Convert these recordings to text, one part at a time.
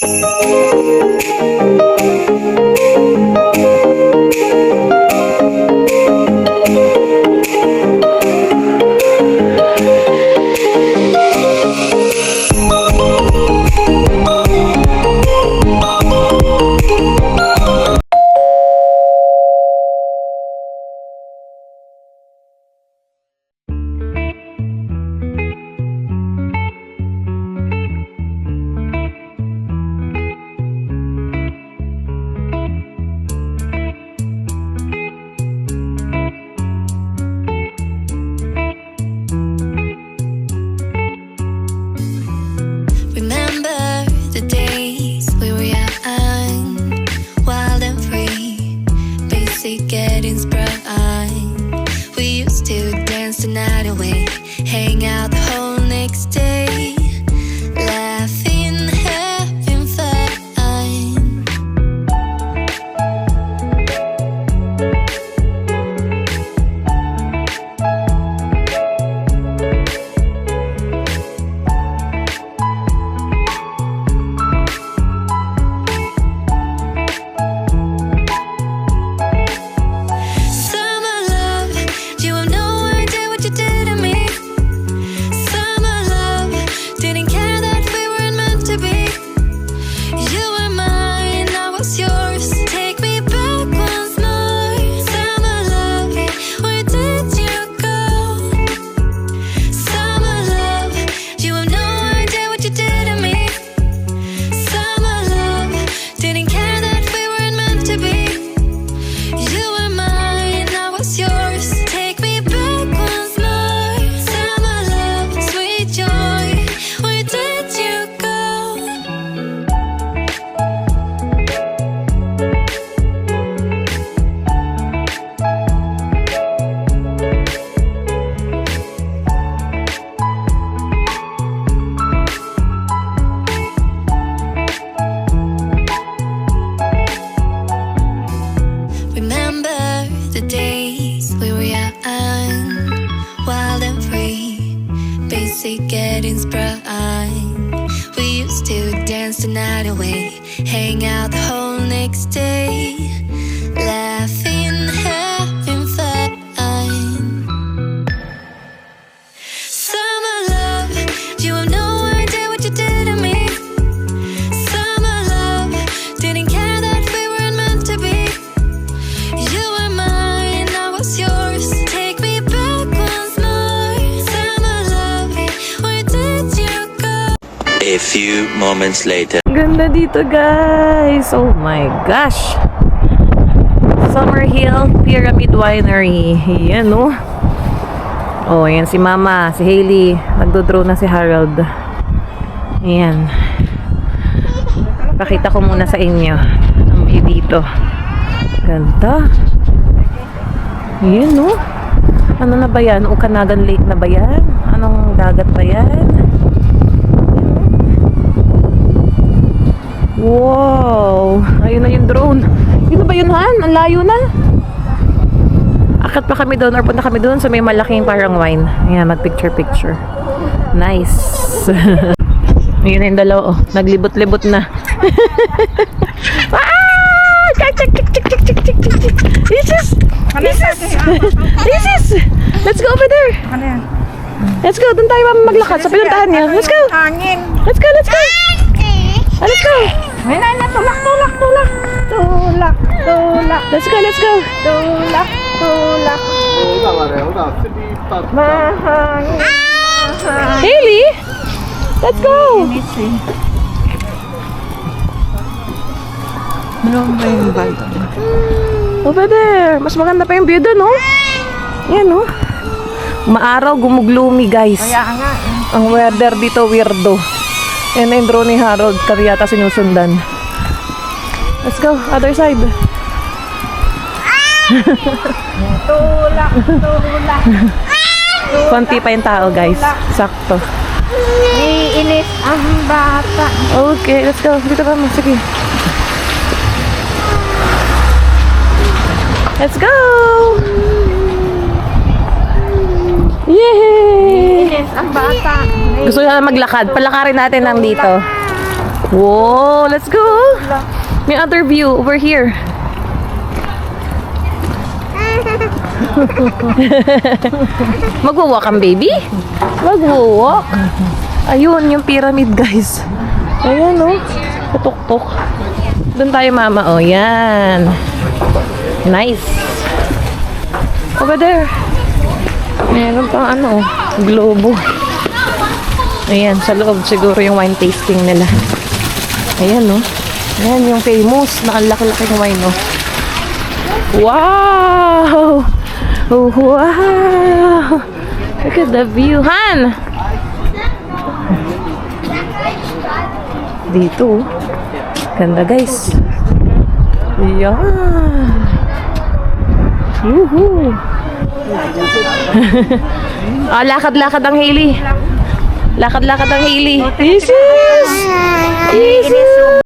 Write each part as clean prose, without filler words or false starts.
A few moments later. Ganda dito, guys. Oh my gosh. Summerhill Pyramid Winery. Yan, no? Oh, yan si Mama, si Hailey. Nagdo-draw na si Harold. Yan. Pakita ko muna sa inyo ang view dito. Ganda. Yan, no? Ano na ba yan? Okanagan Lake na ba yan? Anong dagat ba yan? Wow! Ayun na yung drone. Yun na ba yun, Han? Ang layo na. Akat pa kami doon or punta kami doon sa may malaking parang wine. Ayan, mag-picture-picture. Nice. Ayun na yung dalawa. Oh, naglibot-libot na. This is. Let's go over there. Let's go. Doon tayo maglakad sa pinuntahan niya. Let's go. Let's go, let's go. Let's go. Tulak. Let's go, let's go. Tulak. Hailey, let's go. Over there. Mas maganda pa yung view doon, no? Yan, no? Maaraw, gumugloomy, guys. Kaya nga. Ang weather dito, weirdo. Yan na yung drone ni Harold. Kari yata sinusundan. Let's go, other side. Tulak. Konti pa yung tao, guys. Sakto. Iinis ang bata. Okay, let's go. Dito ka mo. Sige. Let's go! Yay! Iinis ang bata. Gusto na maglakad. Palakarin natin lang dito. Whoa, let's go. May other view over here. Magwo-walk ang baby? Magwo-walk. Ayun, yung pyramid, guys. Ayan, oh. Putok-tok. Doon tayo, mama. Oh, yan. Nice. Over there. Meron pang ano, globo. Ayan, sa loob siguro yung wine tasting nila. Ayan, no? Ayan, yung famous na ang laki-laking wine, no? Wow! Oh, wow! Look at the view. Han! Dito. Ganda, guys. Ayan. Woohoo! Ah, lakad-lakad ang Hailey. Lakad-lakad ang Hailey. Jesus! Jesus!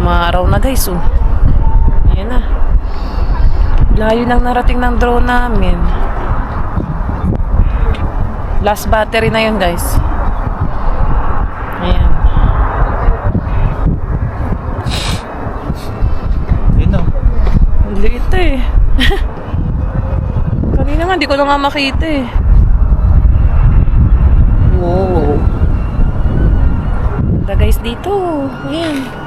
Maaraw na, guys, oh. Ayan na. Layo nang narating ng drone namin. Last battery na yun, guys. Ayan. Yun o. Ang liit eh. Kanina nga, di ko na nga makita eh. Wow. Ganda, guys, dito. Ayan.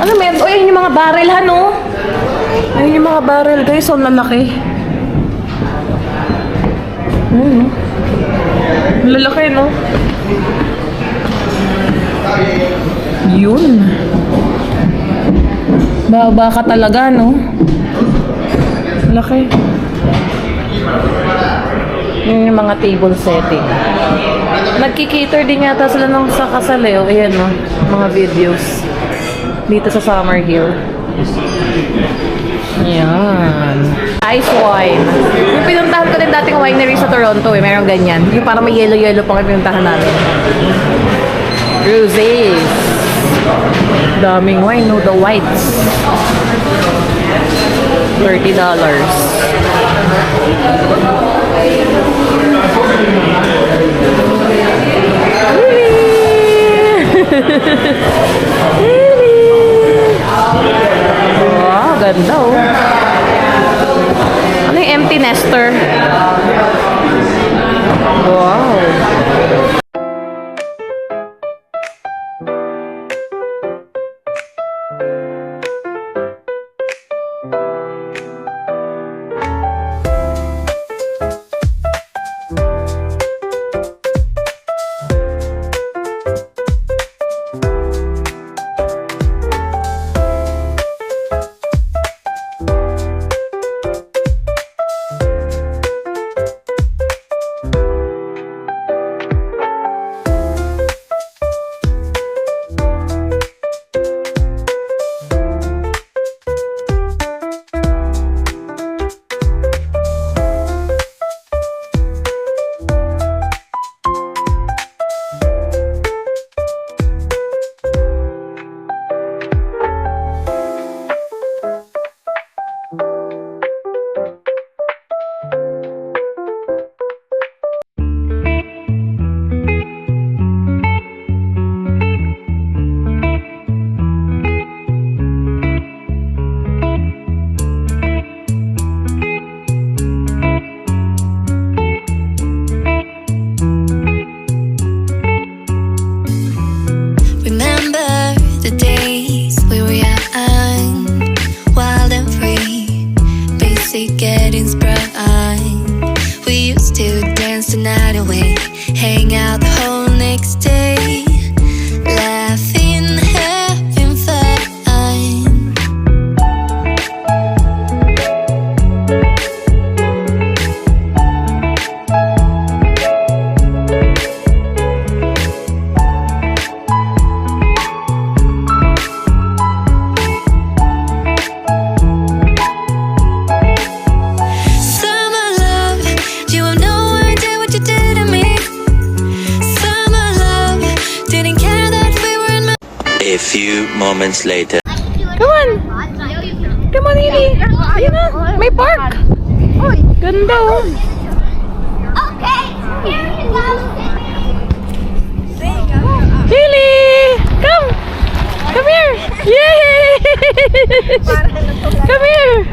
Ano meron? O, yan yung mga barrel, no? Ayun yung mga barrel, guys. So, lalaki. Ayun, no? Lalaki, no? Yun. Baba ka talaga, no? Laki. Yun yung mga table setting. Nagki-cater din yata sila ng sa kasal eh. O, ayan, no? Mga videos. Dito sa Summerhill. Ayan. Ice wine. Yung pinuntahan ko din dating winery sa Toronto eh. Meron ganyan. Yung parang may yellow-yellow pang pinuntahan namin. Rosés. Daming wine, no? The whites. $30. Wow, ganda oh. Ano yung empty nester? Wow. A few moments later. Come on! Come on, Hailey! Ayun na! May park! Ganda oh! Okay, here you go. Hailey! Come! Come here! Yay! Come here!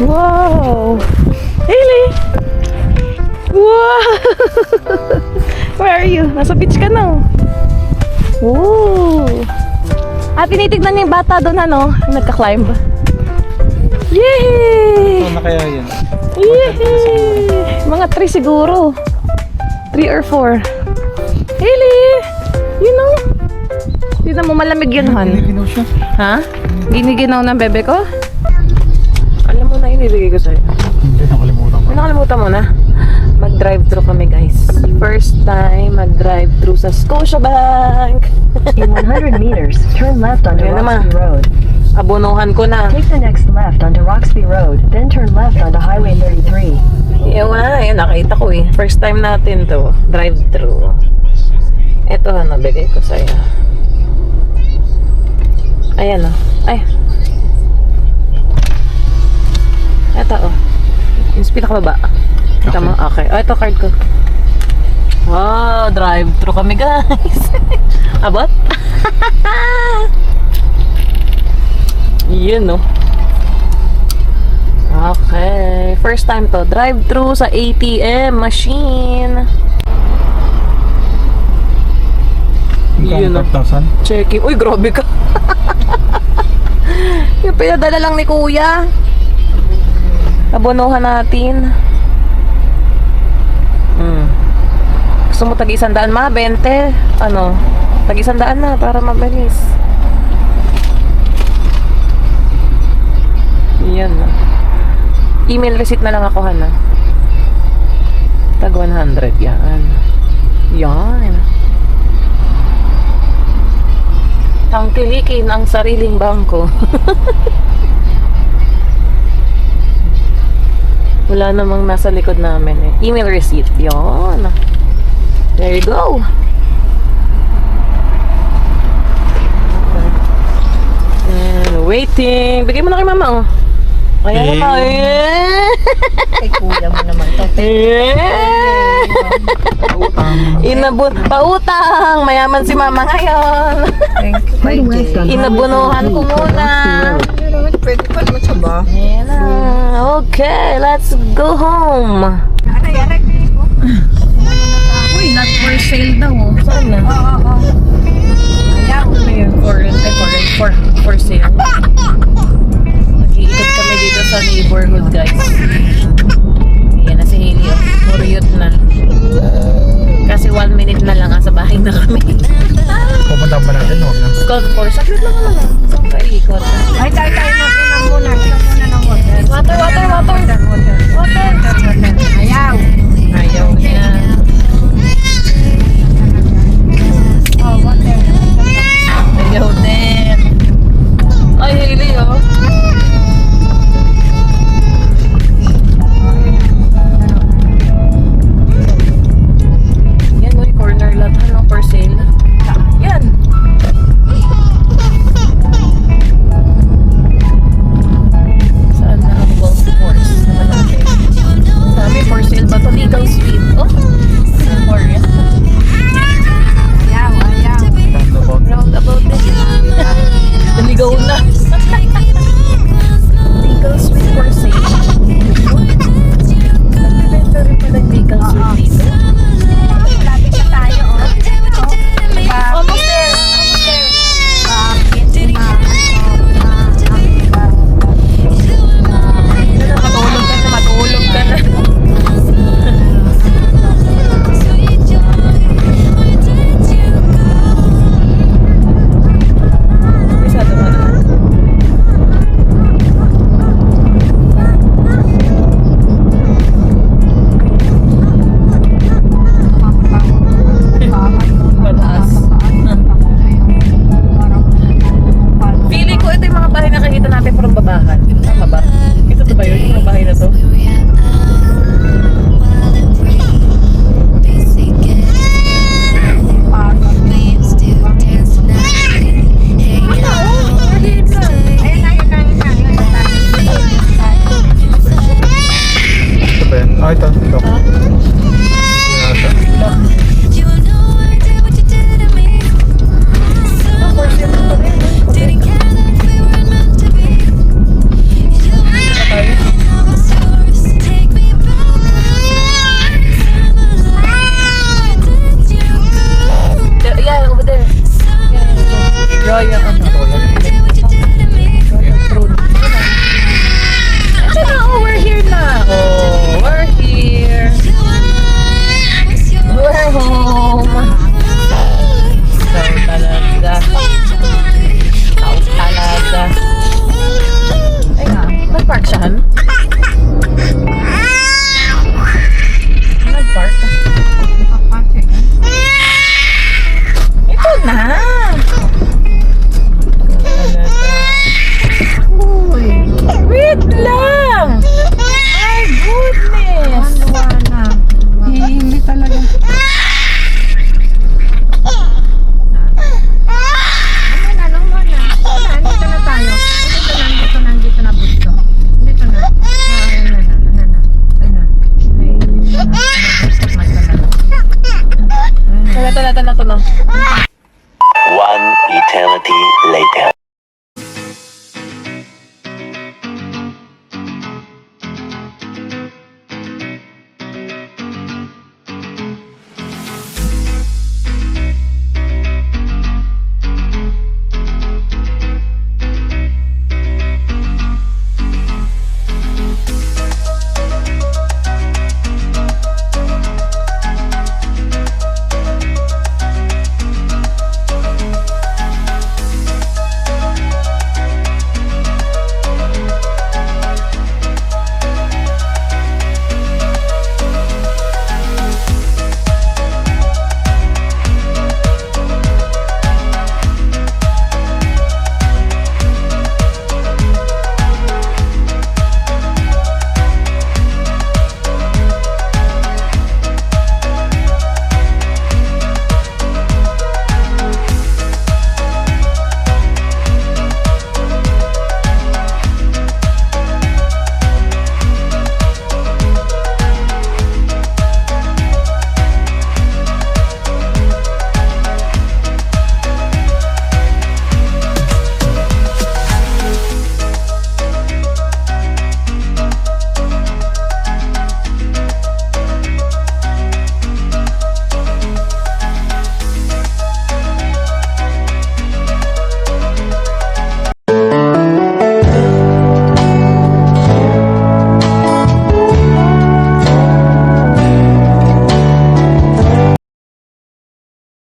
Wow! Hailey! Wow! Where are you? Nasa beach ka na. Oh! At tinitignan niya yung bata doon, ano? Nagka-climb. Yay! Ano na kaya yan? Yay! Mga 3 siguro. 3 or 4. Hailey! You know? Tignan mo, malamig yun, Han. Giniginaw siya. Ha? Giniginaw ng bebe ko? Alam mo na yun, ibigay ko sa'yo. Hindi, nakalimutan ko. Nakalimutan mo na. Mag-drive-thru kami, guys. First time mag-drive-thru sa Scotiabank. In 100 meters, turn left onto Ayan naman. Roxby Road. Abonohan ko na. Take the next left onto Roxby Road, then turn left onto Highway 33. Yung yun, nakita ko eh. First time natin to. Drive-thru. Ito, nabigay ko sa'yo. Ayan o. Ay. Ito o. Yung pinakababa. Ito mo? Okay. Oh, ito card ko. Wow, drive-thru kami, guys. Abot? Yun, no? Okay. First time to. Drive-thru sa ATM machine. Yun, no? 5,000? Checking. Uy, grabe ka. Yung pinadala lang ni Kuya. Abonohan natin. Gusto mo tag-100 ma? 20? Ano? Tag-100 na para mabilis. Yan na. Email receipt na lang ako, Hana. Tag 100. Yan. Yan. Tangkilikin ang sariling bangko. Wala namang nasa likod namin eh. Email receipt. Yon. There you go. Okay. And waiting. Bigay mo na kay mama oh. Ayan na tayo. Kay kuya mo naman to. Pautang. Mayaman si mama ngayon. Thank you. Inabunuhan ko muna. Pwede pa naman sa ba? Ayan na. Okay, let's go home. Ano yan? Uy, not for sale daw. Saan na? Oo. Ayaw. Ano yun? For sale. Mag-iikot kami dito sa neighborhood, guys. Ayan na si Hailey, oh. Muriyot na. Kasi 1 minute na lang, sa bahay na kami. Pupunta ba natin? Huwag na. Golf course. Saglit lang naman. Saan ka ikot? Ay, tayo na. Inom muna. Inom muna ng water. Water. Water. Ayaw. Ayaw niya. Legal Sweet. Oh, Memoria. Ayaw, ayaw. Roundabout. Roundabout din. Naligaw na. Legal Sweet for sale. Nagbibenta rin pala yung legal sweet dito. Lapit na tayo, oh. Almost there. Bakit Matulog ka na. Masyado ka na. Mataas. Feeling ko ito yung mga bahay na nakikita natin from babahan. Tama ba? Ito ba yun? Yung mga bahay na to? Ito ba yan? Ah, ito.